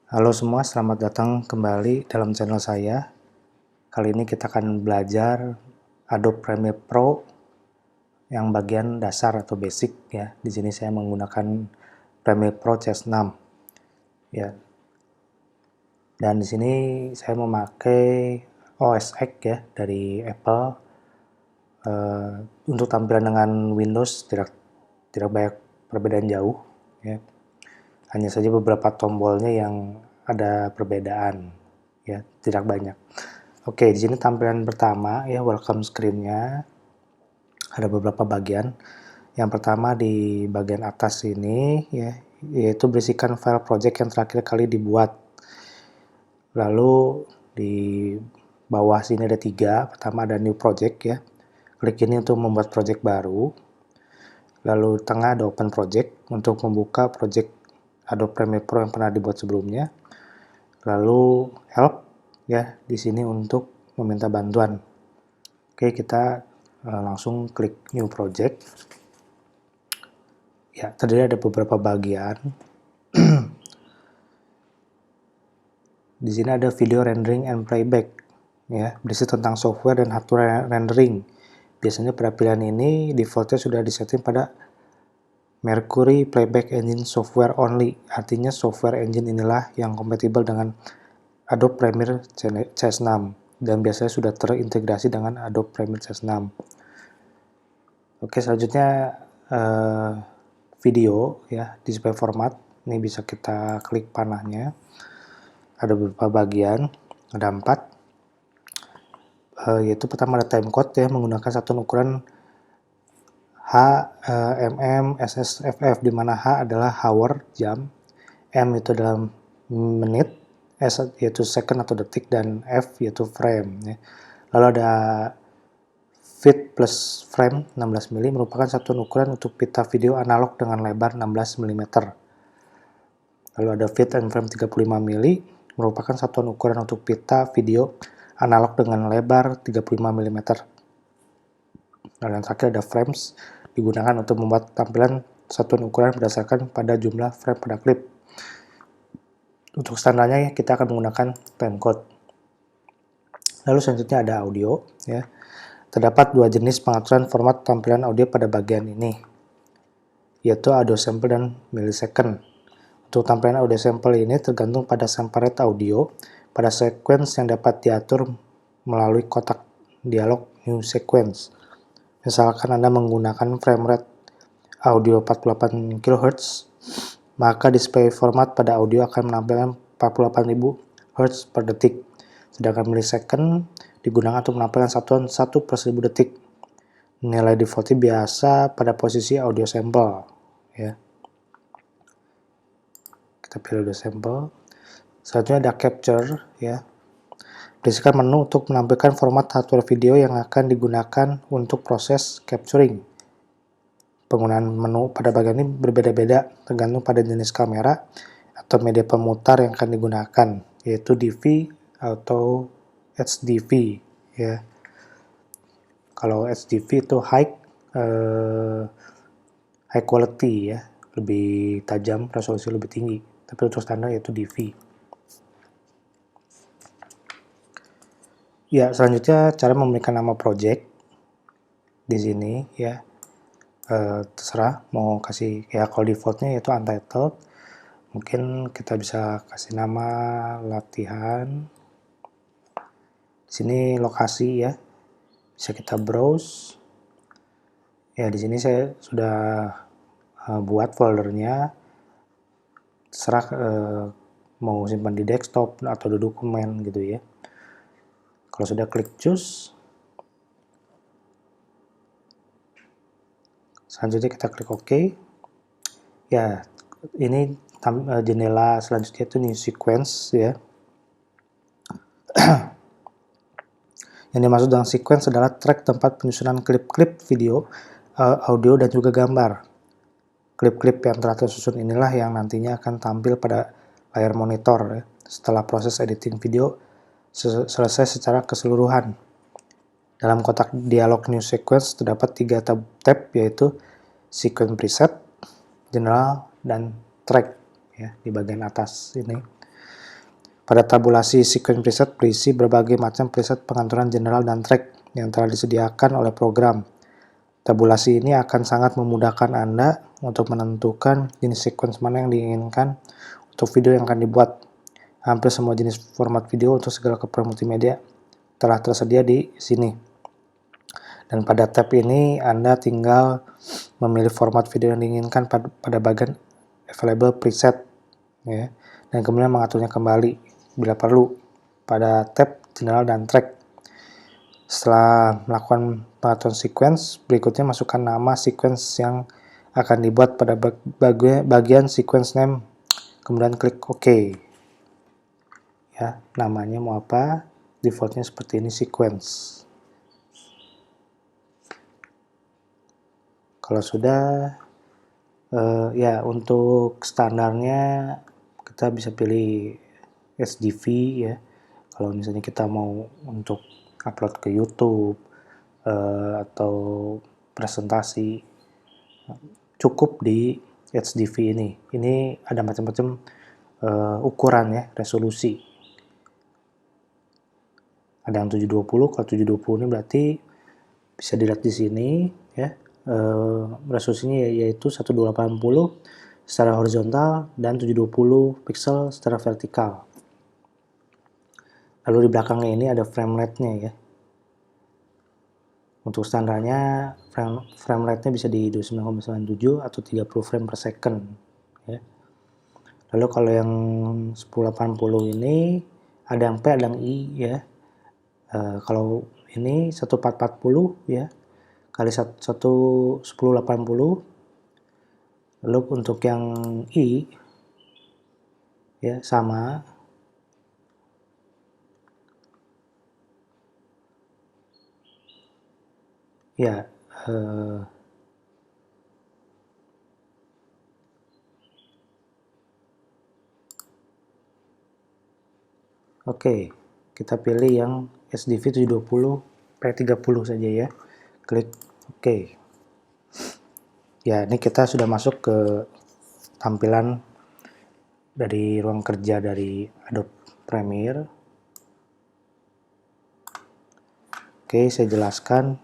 Halo semua, selamat datang kembali dalam channel saya. Kali ini kita akan belajar Adobe Premiere Pro yang bagian dasar atau basic ya. Di sini saya menggunakan Premiere Pro CS6 ya. Dan di sini saya memakai OS X ya dari Apple. Untuk tampilan dengan Windows tidak banyak perbedaan jauh ya. Hanya saja beberapa tombolnya yang ada perbedaan ya, tidak banyak. Oke, di sini tampilan pertama ya, welcome screen-nya. Ada beberapa bagian. Yang pertama di bagian atas ini ya, yaitu berisikan file project yang terakhir kali dibuat. Lalu di bawah sini ada 3. Pertama ada new project ya. Klik ini untuk membuat project baru. Lalu di tengah ada open project untuk membuka project Adobe Premiere Pro yang pernah dibuat sebelumnya. Lalu help ya, di sini untuk meminta bantuan. Oke, kita langsung klik new project. Ya, terdiri ada beberapa bagian. Di sini ada video rendering and playback ya, berisi tentang software dan hardware rendering. Biasanya pada pilihan ini defaultnya sudah disetting pada Mercury Playback Engine Software Only, artinya software engine inilah yang kompatibel dengan Adobe Premiere CS6 dan biasanya sudah terintegrasi dengan Adobe Premiere CS6. Oke, selanjutnya video ya, display format. Ini bisa kita klik panahnya. Ada beberapa bagian, ada 4. Yaitu pertama ada timecode ya, menggunakan satuan ukuran H, mm, SSFF, di mana H adalah hour, jam, M itu adalah menit, S yaitu second atau detik, dan F yaitu frame. Ya. Lalu ada feet plus frame 16 mm merupakan satuan ukuran untuk pita video analog dengan lebar 16 mm. Lalu ada feet and frame 35 mm merupakan satuan ukuran untuk pita video analog dengan lebar 35 mm. Dan yang terakhir ada frames, digunakan untuk membuat tampilan satuan ukuran berdasarkan pada jumlah frame pada klip. Untuk standarnya kita akan menggunakan timecode. Lalu selanjutnya ada audio ya. Terdapat 2 jenis pengaturan format tampilan audio pada bagian ini, yaitu audio sample dan millisecond. Untuk tampilan audio sample ini tergantung pada sample rate audio pada sequence yang dapat diatur melalui kotak dialog new sequence. Misalkan Anda menggunakan frame rate audio 48 kHz, maka display format pada audio akan menampilkan 48.000 Hz per detik. Sedangkan millisecond digunakan untuk menampilkan satuan 1/1000 detik. Nilai defaultnya biasa pada posisi audio sample. Ya. Kita pilih audio sample. Selanjutnya ada capture. Ya. Berisikan menu untuk menampilkan format hardware video yang akan digunakan untuk proses capturing. Penggunaan menu pada bagian ini berbeda-beda tergantung pada jenis kamera atau media pemutar yang akan digunakan, yaitu DV atau HDV ya. Kalau HDV itu high quality ya, lebih tajam, resolusi lebih tinggi. Tapi untuk standar yaitu DV. Ya, selanjutnya cara memberikan nama project di sini ya. Terserah mau kasih ya, kalau defaultnya yaitu untitled. Mungkin kita bisa kasih nama latihan. Di sini lokasi ya, bisa kita browse. Ya, di sini saya sudah buat foldernya. Terserah mau simpan di desktop atau di dokumen gitu ya. Kalau sudah klik choose, selanjutnya kita klik OK. Ya, ini jendela selanjutnya itu new sequence ya. Yang dimaksud dengan sequence adalah track tempat penyusunan klip-klip video, audio, dan juga gambar. Klip-klip yang telah tersusun inilah yang nantinya akan tampil pada layar monitor ya, setelah proses editing video selesai secara keseluruhan. Dalam kotak dialog new sequence terdapat 3 tab, yaitu sequence preset, general, dan track ya, di bagian atas ini. Pada tabulasi sequence preset berisi berbagai macam preset pengaturan general dan track yang telah disediakan oleh program. Tabulasi ini akan sangat memudahkan Anda untuk menentukan jenis sequence mana yang diinginkan untuk video yang akan dibuat. Hampir semua jenis format video untuk segala keperluan multimedia telah tersedia di sini. Dan pada tab ini Anda tinggal memilih format video yang diinginkan pada bagian Available Preset, ya, dan kemudian mengaturnya kembali bila perlu pada tab General dan Track. Setelah melakukan pengaturan sequence, berikutnya masukkan nama sequence yang akan dibuat pada bagian sequence name, kemudian klik OK. Ya, namanya mau apa? Defaultnya seperti ini, sequence. Kalau sudah, ya untuk standarnya kita bisa pilih SDV ya. Kalau misalnya kita mau untuk upload ke YouTube atau presentasi, cukup di HDV ini. Ini ada macam-macam ukuran ya, resolusi. Ada yang 720, kalau 720 ini berarti bisa dilihat di sini ya. Resolusinya yaitu 1280 secara horizontal dan 720 pixel secara vertikal. Lalu di belakangnya ini ada frame rate-nya ya. Untuk standarnya frame rate-nya bisa di 29,97 atau 30 frame per second ya. Lalu kalau yang 1080 ini ada yang P, ada yang I ya. Kalau ini 1440 ya kali 1080. Lalu untuk yang I ya sama ya, oke, kita pilih yang SDV 720 P30 saja ya. Klik OK. Ya, ini kita sudah masuk ke tampilan dari ruang kerja dari Adobe Premiere. Oke, saya jelaskan.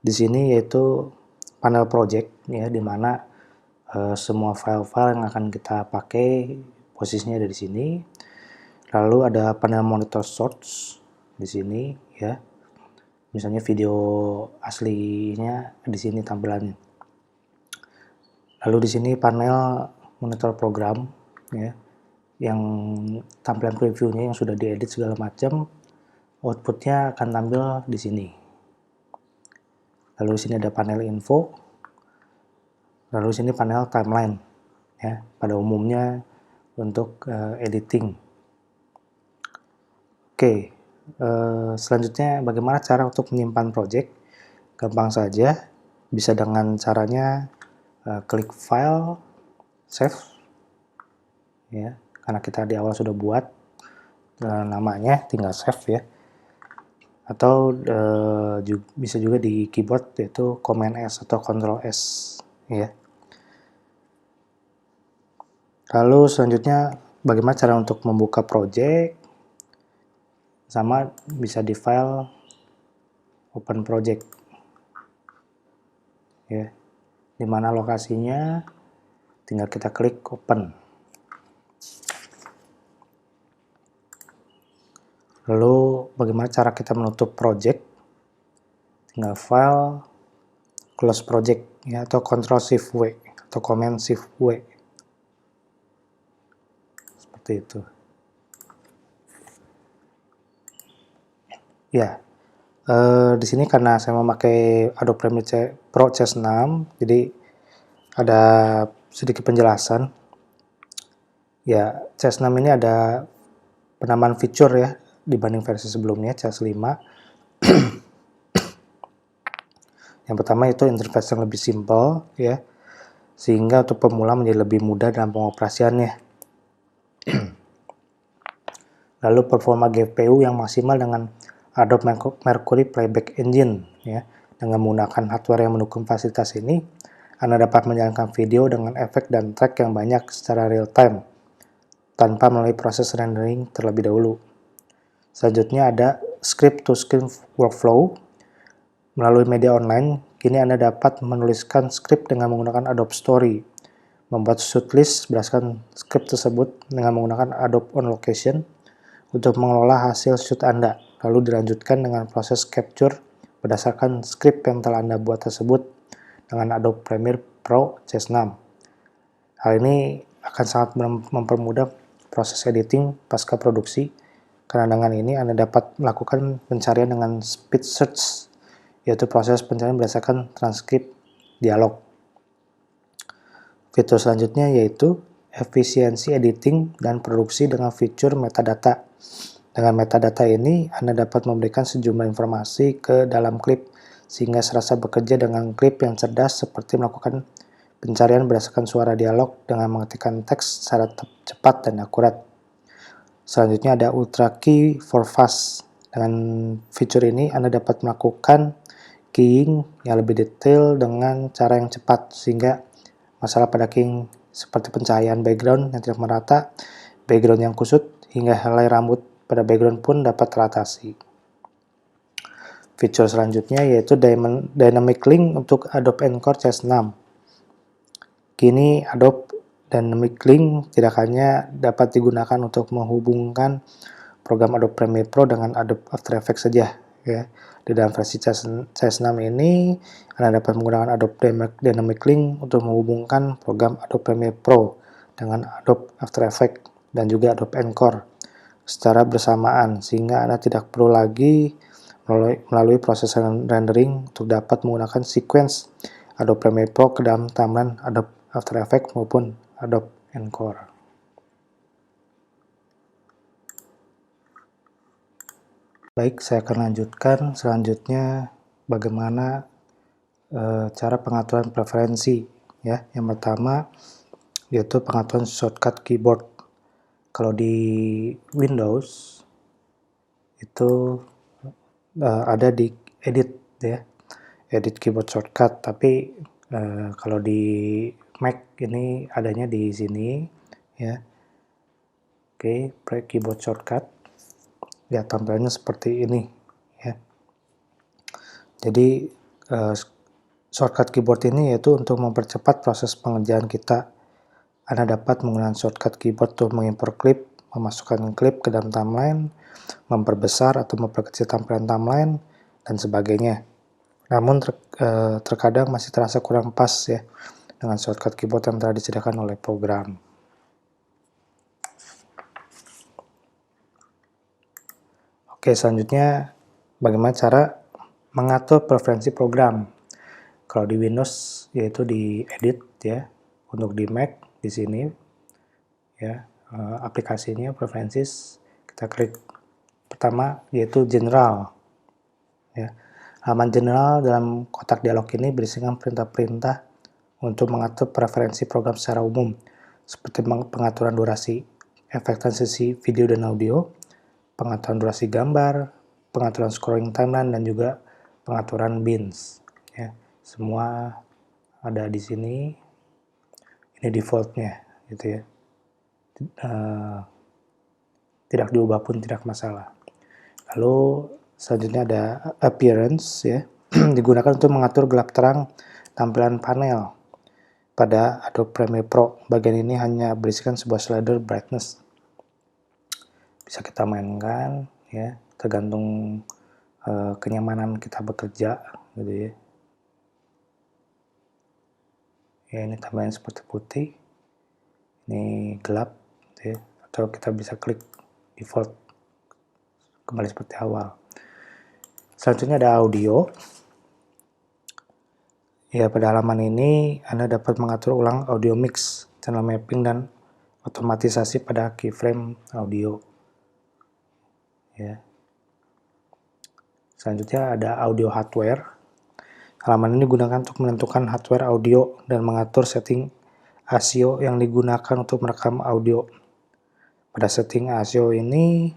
Di sini yaitu panel project ya, di mana semua file-file yang akan kita pakai posisinya ada di sini. Lalu ada panel monitor source di sini ya. Misalnya video aslinya di sini tampilannya. Lalu di sini panel monitor program ya, yang tampilan previewnya yang sudah diedit segala macam, outputnya akan tampil di sini. Lalu di sini ada panel info. Lalu di sini panel timeline ya, pada umumnya untuk editing. Oke, selanjutnya bagaimana cara untuk menyimpan project? Gampang saja, bisa dengan caranya klik file, save ya, karena kita di awal sudah buat namanya, tinggal save ya. Atau bisa juga di keyboard yaitu Command S atau Control S ya. Lalu selanjutnya bagaimana cara untuk membuka project? Sama bisa di file open project ya. Di mana lokasinya tinggal kita klik open. Lalu bagaimana cara kita menutup project? Tinggal file, close project ya, atau Ctrl Shift W atau Command Shift W. Seperti itu. Ya. Di sini karena saya memakai Adobe Premiere Pro CS6, jadi ada sedikit penjelasan. Ya, CS6 ini ada penambahan fitur ya dibanding versi sebelumnya CS5. Yang pertama itu interface yang lebih simpel ya, sehingga untuk pemula menjadi lebih mudah dalam pengoperasiannya. Lalu performa GPU yang maksimal dengan Adobe Mercury Playback Engine ya. Dengan menggunakan hardware yang mendukung fasilitas ini, Anda dapat menjalankan video dengan efek dan track yang banyak secara real time tanpa melalui proses rendering terlebih dahulu. Selanjutnya ada script-to-screen workflow. Melalui media online, kini Anda dapat menuliskan skrip dengan menggunakan Adobe Story, membuat shoot list berdasarkan skrip tersebut dengan menggunakan Adobe On Location untuk mengelola hasil shoot Anda, lalu dilanjutkan dengan proses capture berdasarkan skrip yang telah Anda buat tersebut dengan Adobe Premiere Pro CS6. Hal ini akan sangat mempermudah proses editing pasca produksi, karena dengan ini Anda dapat melakukan pencarian dengan speed search, yaitu proses pencarian berdasarkan transkrip dialog. Fitur selanjutnya yaitu efisiensi editing dan produksi dengan fitur metadata. Dengan metadata ini, Anda dapat memberikan sejumlah informasi ke dalam klip, sehingga serasa bekerja dengan klip yang cerdas seperti melakukan pencarian berdasarkan suara dialog dengan mengetikkan teks secara cepat dan akurat. Selanjutnya ada Ultra Key for Fast. Dengan fitur ini, Anda dapat melakukan keying yang lebih detail dengan cara yang cepat, sehingga masalah pada keying seperti pencahayaan background yang tidak merata, background yang kusut, hingga helai rambut pada background pun dapat teratasi. Fitur selanjutnya yaitu Dynamic Link untuk Adobe Encore CS6. Kini Adobe Dynamic Link tidak hanya dapat digunakan untuk menghubungkan program Adobe Premiere Pro dengan Adobe After Effects saja, ya. Di dalam versi CS6 ini, Anda dapat menggunakan Adobe Dynamic Link untuk menghubungkan program Adobe Premiere Pro dengan Adobe After Effects dan juga Adobe Encore secara bersamaan, sehingga Anda tidak perlu lagi melalui proses rendering untuk dapat menggunakan sequence Adobe Premiere Pro ke dalam timeline Adobe After Effects maupun Adobe Encore. Baik, saya akan lanjutkan selanjutnya bagaimana cara pengaturan preferensi, ya. Yang pertama yaitu pengaturan shortcut keyboard. Kalau di Windows itu ada di edit, ya, edit keyboard shortcut, tapi kalau di Mac ini adanya di sini, ya. Oke, keyboard shortcut, ya, tampilannya seperti ini, ya. Jadi shortcut keyboard ini yaitu untuk mempercepat proses pengerjaan kita. Anda dapat menggunakan shortcut keyboard untuk mengimport klip, memasukkan klip ke dalam timeline, memperbesar atau memperkecil tampilan timeline, dan sebagainya. Namun terkadang masih terasa kurang pas, ya, dengan shortcut keyboard yang telah disediakan oleh program. Oke, selanjutnya bagaimana cara mengatur preferensi program. Kalau di Windows yaitu di edit, ya. Untuk di Mac di sini, ya, aplikasinya preferences, kita klik pertama yaitu general, ya. Halaman general dalam kotak dialog ini berisikan perintah-perintah untuk mengatur preferensi program secara umum, seperti pengaturan durasi, efek transisi video dan audio, pengaturan durasi gambar, pengaturan scrolling timeline, dan juga pengaturan bins, ya. Semua ada di sini. Ini defaultnya, gitu, ya. Tidak diubah pun tidak masalah. Lalu selanjutnya ada appearance, ya. Digunakan untuk mengatur gelap terang tampilan panel pada Adobe Premiere Pro. Bagian ini hanya berisikan sebuah slider brightness. Bisa kita mainkan, ya, tergantung kenyamanan kita bekerja, gitu, ya. Ya, ini tampilan seperti putih, ini gelap, gitu, ya. Atau kita bisa klik default kembali seperti awal. Selanjutnya ada audio. Ya, pada halaman ini Anda dapat mengatur ulang audio mix, channel mapping, dan otomatisasi pada keyframe audio, ya. Selanjutnya ada audio hardware. Halaman ini digunakan untuk menentukan hardware audio dan mengatur setting ASIO yang digunakan untuk merekam audio. Pada setting ASIO ini,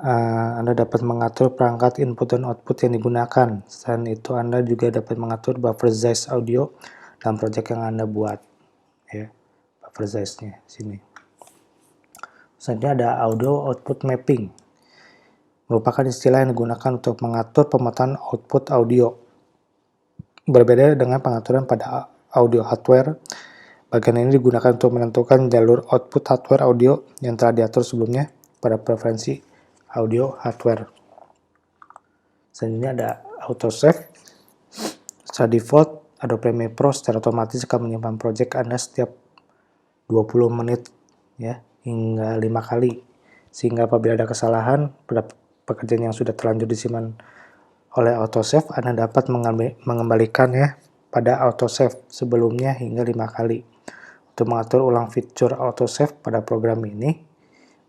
Anda dapat mengatur perangkat input dan output yang digunakan. Selain itu, Anda juga dapat mengatur buffer size audio dalam project yang Anda buat, ya, buffer size-nya sini. Selanjutnya ada audio output mapping, merupakan istilah yang digunakan untuk mengatur pemetaan output audio. Berbeda dengan pengaturan pada audio hardware, bagian ini digunakan untuk menentukan jalur output hardware audio yang telah diatur sebelumnya pada preferensi audio hardware. Selanjutnya ada autosave. Secara default, Adobe Premiere Pro secara otomatis akan menyimpan project Anda setiap 20 menit ya, hingga 5 kali. Sehingga apabila ada kesalahan pada pekerjaan yang sudah terlanjur disimpan oleh autosave, Anda dapat mengembalikannya pada autosave sebelumnya hingga 5 kali. Untuk mengatur ulang fitur autosave pada program ini,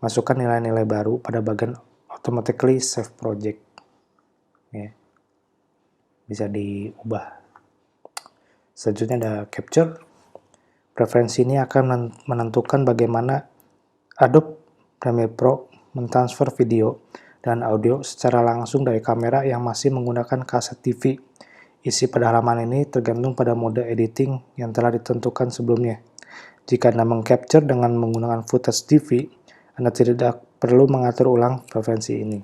masukkan nilai-nilai baru pada bagian automatically save project. Ya. Bisa diubah. Selanjutnya ada capture. Preferensi ini akan menentukan bagaimana Adobe Premiere Pro mentransfer video dan audio secara langsung dari kamera yang masih menggunakan kaset TV. Isi pada halaman ini tergantung pada mode editing yang telah ditentukan sebelumnya. Jika Anda mengcapture dengan menggunakan footage TV, Anda tidak perlu mengatur ulang preferensi ini.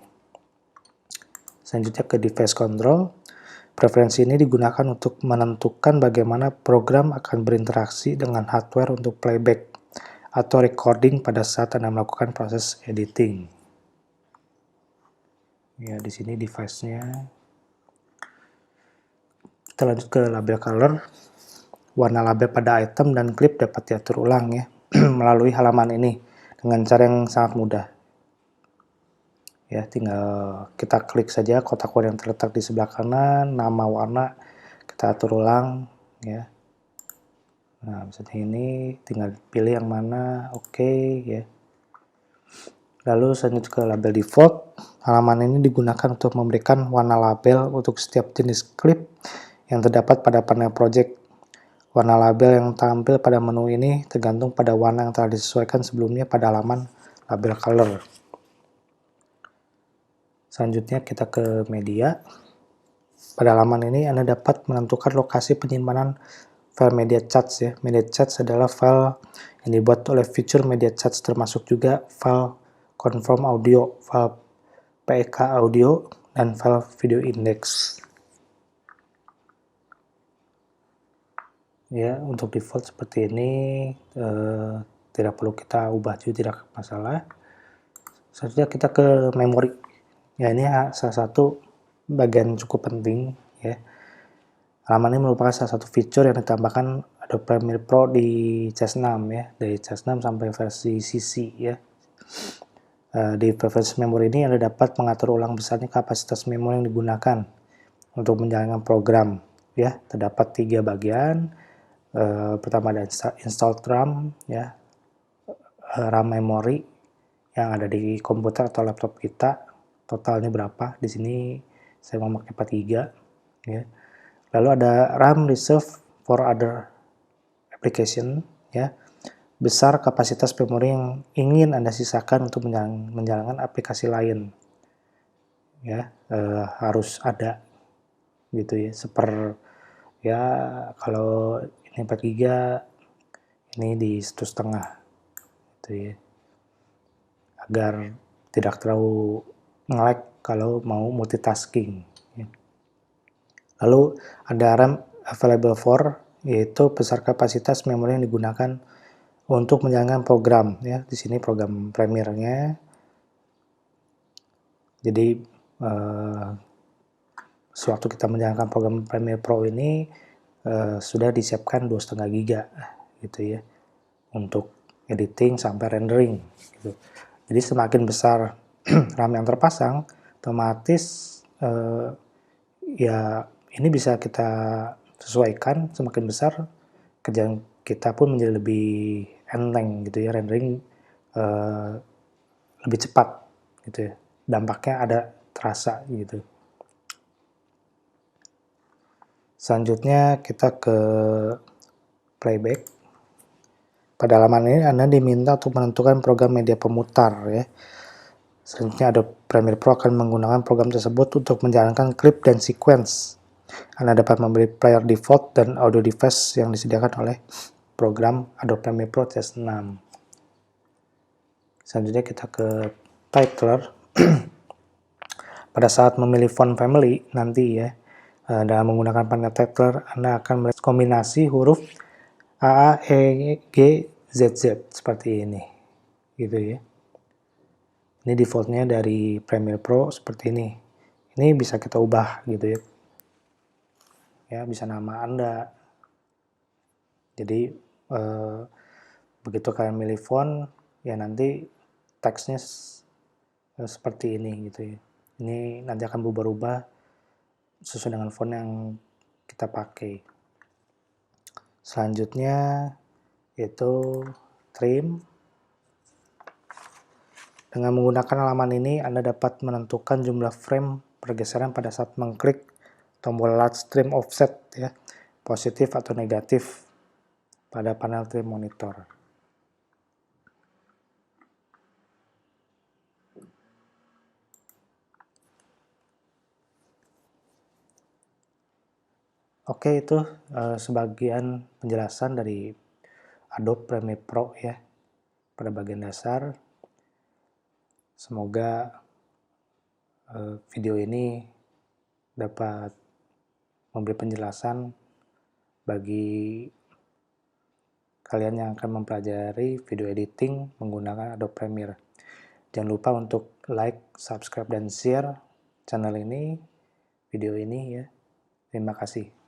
Selanjutnya ke device control. Preferensi ini digunakan untuk menentukan bagaimana program akan berinteraksi dengan hardware untuk playback atau recording pada saat Anda melakukan proses editing. Ya, di sini device-nya. Kita lanjut ke label color. Warna label pada item dan klip dapat diatur ulang ya melalui halaman ini dengan cara yang sangat mudah. Ya, tinggal kita klik saja kotak warna yang terletak di sebelah kanan, nama warna kita atur ulang ya. Nah, misalnya ini tinggal pilih yang mana, oke ya. Lalu selanjutnya ke label default. Halaman ini digunakan untuk memberikan warna label untuk setiap jenis klip yang terdapat pada panel project. Warna label yang tampil pada menu ini tergantung pada warna yang telah disesuaikan sebelumnya pada halaman label color. Selanjutnya kita ke media. Pada halaman ini Anda dapat menentukan lokasi penyimpanan file media charts ya. Media charts adalah file yang dibuat oleh fitur media charts termasuk juga file conform audio, file PEK audio, dan file video index. Ya, untuk default seperti ini tidak perlu kita ubah juga, tidak masalah. Selanjutnya kita ke memori. Ya, ini salah satu bagian cukup penting ya. Halaman ini merupakan salah satu fitur yang ditambahkan Adobe Premiere Pro di CS6 ya, dari CS6 sampai versi CC ya. Di preference memori ini Anda dapat mengatur ulang besarnya kapasitas memori yang digunakan untuk menjalankan program ya. Terdapat 3 bagian. Pertama ada installed RAM ya, RAM memory yang ada di komputer atau laptop kita. Totalnya berapa? Di sini saya memakai 43 ya. Lalu ada RAM reserve for other application ya. Besar kapasitas memori yang ingin Anda sisakan untuk menjalankan aplikasi lain. Ya, harus ada gitu ya. Ya kalau ini 43, ini di 1,5 gitu ya. Agar tidak terlalu nge-lag kalau mau multitasking. Lalu ada RAM available for, yaitu besar kapasitas memori yang digunakan untuk menjalankan program. Ya, di sini program Premiere-nya. Jadi sewaktu kita menjalankan program Premiere Pro ini sudah disiapkan 2,5 GB gitu ya untuk editing sampai rendering. Gitu. Jadi semakin besar RAM yang terpasang, otomatis ya ini bisa kita sesuaikan, semakin besar kerjaan kita pun menjadi lebih enteng gitu ya, rendering lebih cepat gitu ya, dampaknya ada terasa gitu. Selanjutnya kita ke playback. Pada halaman ini Anda diminta untuk menentukan program media pemutar ya. Selanjutnya Adobe Premiere Pro akan menggunakan program tersebut untuk menjalankan klip dan sequence. Anda dapat membeli player default dan audio device yang disediakan oleh program Adobe Premiere Pro CS6. Selanjutnya kita ke titler. Pada saat memilih font family nanti ya, dalam menggunakan panel titler, Anda akan melihat kombinasi huruf A, E, G, Z, Z seperti ini, gitu ya. Ini defaultnya dari Premiere Pro seperti ini. Ini bisa kita ubah gitu ya. Ya, bisa nama Anda. Jadi begitu kalian milih font, ya nanti teksnya seperti ini gitu ya. Ini nanti akan berubah-ubah sesuai dengan font yang kita pakai. Selanjutnya yaitu trim. Dengan menggunakan halaman ini, Anda dapat menentukan jumlah frame pergeseran pada saat mengklik tombol large trim offset ya, positif atau negatif pada panel trim monitor. Oke, itu sebagian penjelasan dari Adobe Premiere Pro ya pada bagian dasar. Semoga video ini dapat memberi penjelasan bagi kalian yang akan mempelajari video editing menggunakan Adobe Premiere. Jangan lupa untuk like, subscribe, dan share channel ini, video ini ya. Terima kasih.